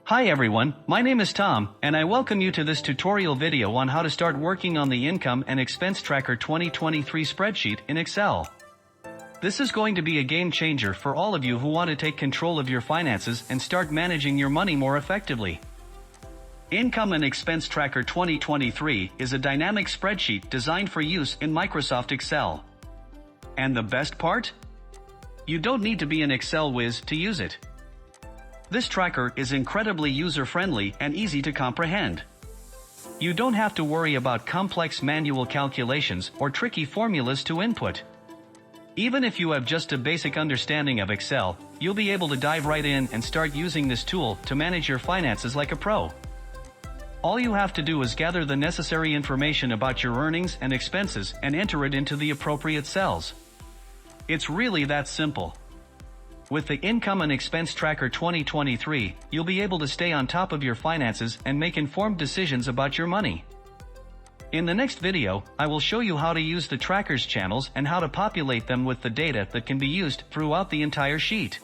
Hi everyone, my name is Tom, and I welcome you to this tutorial video on how to start working on the Income and Expense Tracker 2023 spreadsheet in Excel. This is going to be a game changer for all of you who want to take control of your finances and start managing your money more effectively. Income and Expense Tracker 2023 is a dynamic spreadsheet designed for use in Microsoft Excel. And the best part? You don't need to be an Excel whiz to use it. This tracker is incredibly user-friendly and easy to comprehend. You don't have to worry about complex manual calculations or tricky formulas to input. Even if you have just a basic understanding of Excel, you'll be able to dive right in and start using this tool to manage your finances like a pro. All you have to do is gather the necessary information about your earnings and expenses and enter it into the appropriate cells. It's really that simple. With the Income and Expense Tracker 2023, you'll be able to stay on top of your finances and make informed decisions about your money. In the next video, I will show you how to use the tracker's channels and how to populate them with the data that can be used throughout the entire sheet.